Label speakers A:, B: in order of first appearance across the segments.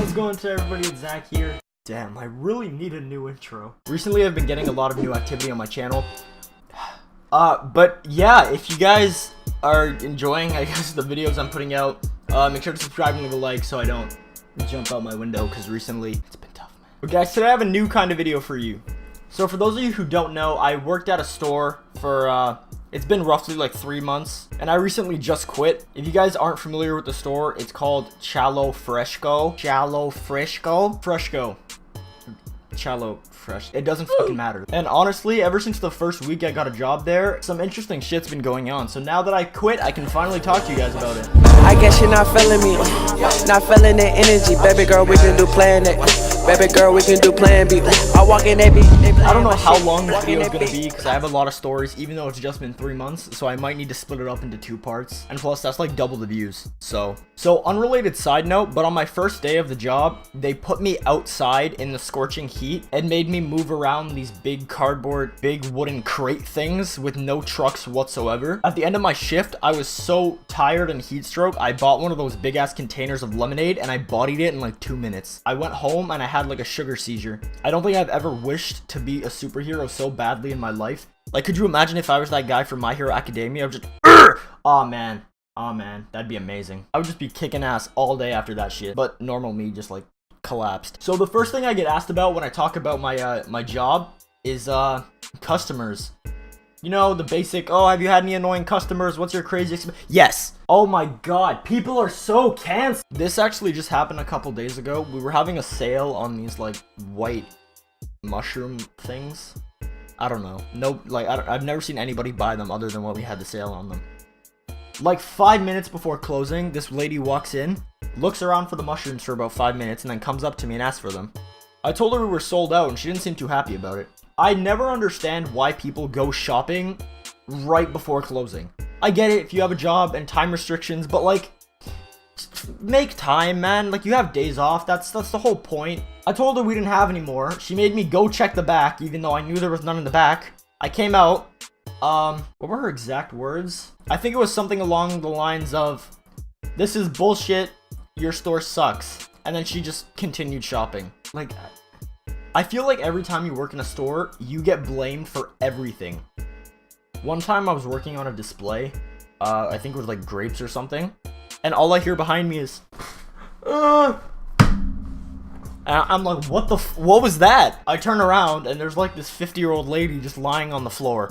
A: How's it going to everybody? It's Zach here. Damn, I really need a new intro. Recently, I've been getting a lot of new activity on my channel. But yeah, if you guys are enjoying, I guess, the videos I'm putting out, make sure to subscribe and leave a like so I don't jump out my window, because recently it's been tough, man. But guys, today I have a new kind of video for you. So for those of you who don't know, I worked at a store for, it's been roughly like 3 months, and I recently just quit. If you guys aren't familiar with the store, it's called Chalo Fresco. Chalo Fresco? Fresco. Chalo Fresh. It doesn't fucking matter. And honestly, ever since the first week I got a job there, some interesting shit's been going on. So now that I quit, I can finally talk to you guys about it.
B: I guess you're not feeling me, not feeling the energy. Baby girl, we can do plan A. Baby girl, we can do plan B. I walk in that beat.
A: I don't know how long this video is gonna be, because I have a lot of stories, even though it's just been 3 months, so I might need to split it up into 2 parts. And plus, that's like double the views. So unrelated side note, but on my first day of the job, they put me outside in the scorching heat and made me move around these big cardboard, big wooden crate things with no trucks whatsoever. At the end of my shift, I was so tired and heat stroke, I bought one of those big ass containers of lemonade and I bodied it in like 2 minutes. I went home and I had like a sugar seizure. I don't think I've ever wished to be a superhero so badly in my life. Like, could you imagine if I was that guy from My Hero Academia? I would just, oh man, that'd be amazing. I would just be kicking ass all day after that shit. But normal me just like collapsed. So the first thing I get asked about when I talk about my my job is customers. You know, the basic, oh, have you had any annoying customers? What's your craziest? Yes. Oh my god, people are so canceled. This actually just happened a couple days ago. We were having a sale on these like white mushroom things. I don't know. Nope, like I've never seen anybody buy them other than when we had the sale on them. Like 5 minutes before closing, this lady walks in, looks around for the mushrooms for about 5 minutes, and then comes up to me and asks for them. I told her we were sold out and she didn't seem too happy about it. I never understand why people go shopping right before closing. I get it if you have a job and time restrictions, but like, make time, man. Like, you have days off. That's the whole point. I told her we didn't have any more. She made me go check the back, even though I knew there was none in the back. I came out. What were her exact words? I think it was something along the lines of, "This is bullshit. Your store sucks." And then she just continued shopping. Like, I feel like every time you work in a store, you get blamed for everything. One time I was working on a display, I think it was like grapes or something, and all I hear behind me is, I'm like, what was that? I turn around and there's like this 50-year-old lady just lying on the floor.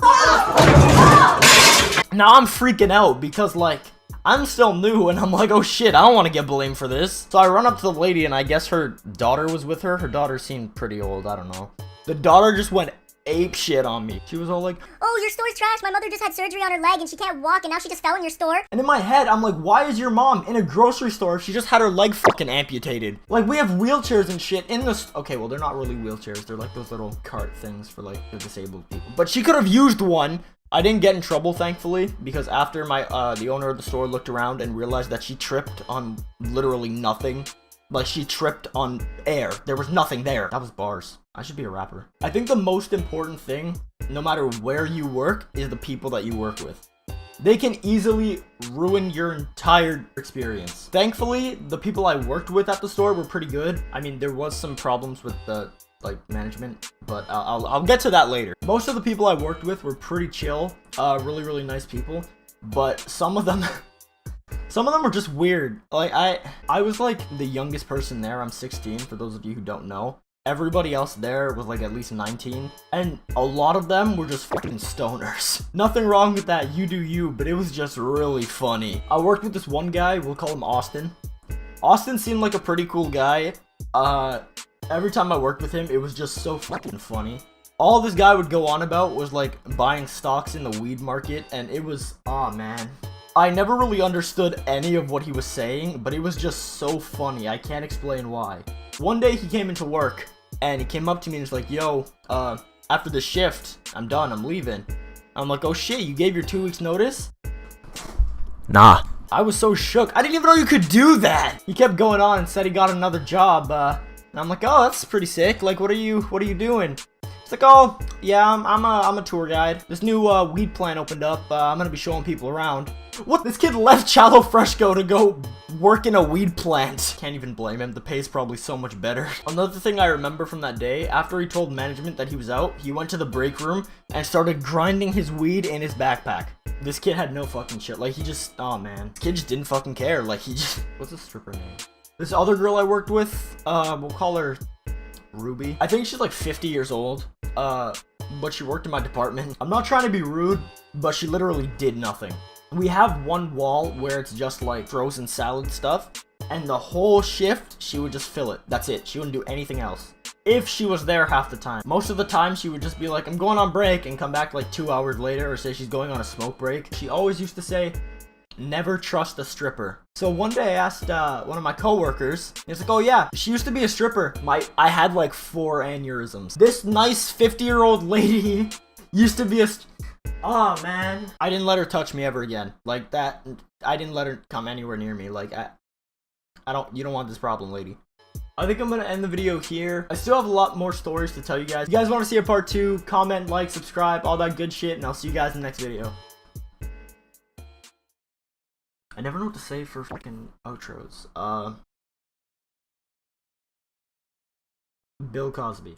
A: Now I'm freaking out because like, I'm still new and I'm like, oh shit, I don't want to get blamed for this. So I run up to the lady and I guess her daughter was with her. Her daughter seemed pretty old, I don't know. The daughter just went ape shit on me. She was all like,
C: "Oh, your store's trash. My mother just had surgery on her leg and she can't walk and now she just fell in your store."
A: And in my head, I'm like, why is your mom in a grocery store if she just had her leg fucking amputated? Like, we have wheelchairs and shit in the okay, well, they're not really wheelchairs. They're like those little cart things for like the disabled people. But she could have used one. I didn't get in trouble, thankfully, because after my the owner of the store looked around and realized that she tripped on literally nothing. Like, she tripped on air. There was nothing there. That was bars. I should be a rapper. I think the most important thing, no matter where you work, is the people that you work with. They can easily ruin your entire experience. Thankfully, the people I worked with at the store were pretty good. I mean, there was some problems with the like management, but I'll get to that later. Most of the people I worked with were pretty chill, really nice people, but some of them were just weird. Like, I was like the youngest person there. I'm 16 for those of you who don't know. Everybody else there was like at least 19, and a lot of them were just fucking stoners. Nothing wrong with that, you do you, but it was just really funny. I worked with this one guy, we'll call him Austin. Austin seemed like a pretty cool guy. Every time I worked with him, it was just so fucking funny. All this guy would go on about was like buying stocks in the weed market, and it was, oh man. I never really understood any of what he was saying, but it was just so funny. I can't explain why. One day he came into work and he came up to me and was like, "Yo, after the shift, I'm done, I'm leaving." I'm like, "Oh shit, you gave your 2 weeks notice?" "Nah." I was so shook. I didn't even know you could do that. He kept going on and said he got another job, and I'm like, "Oh, that's pretty sick. Like, what are you doing?" He's It's like, oh, yeah, I'm a tour guide. This new weed plant opened up. I'm gonna be showing people around. What? This kid left Chalo Fresco to go work in a weed plant. Can't even blame him. The pay's probably so much better. Another thing I remember from that day, after he told management that he was out, he went to the break room and started grinding his weed in his backpack. This kid had no fucking shit. Like, he just, oh man. This kid just didn't fucking care. Like, he just, what's the stripper name? This other girl I worked with, we'll call her Ruby. I think she's like 50 years old, but she worked in my department. I'm not trying to be rude, but she literally did nothing. We have one wall where it's just like frozen salad stuff, and the whole shift, she would just fill it. That's it. She wouldn't do anything else. If she was there half the time. Most of the time, she would just be like, I'm going on break, and come back like 2 hours later, or say she's going on a smoke break. She always used to say, never trust a stripper. So one day I asked one of my coworkers, he's like, oh yeah, she used to be a stripper. I had like 4 aneurysms. This nice 50-year-old lady used to be a oh man. I didn't let her touch me ever again. Like that, I didn't let her come anywhere near me. Like you don't want this problem, lady. I think I'm gonna end the video here. I still have a lot more stories to tell you guys. If you guys want to see a part 2, comment, like, subscribe, all that good shit, and I'll see you guys in the next video. I never know what to say for fucking outros. Bill Cosby.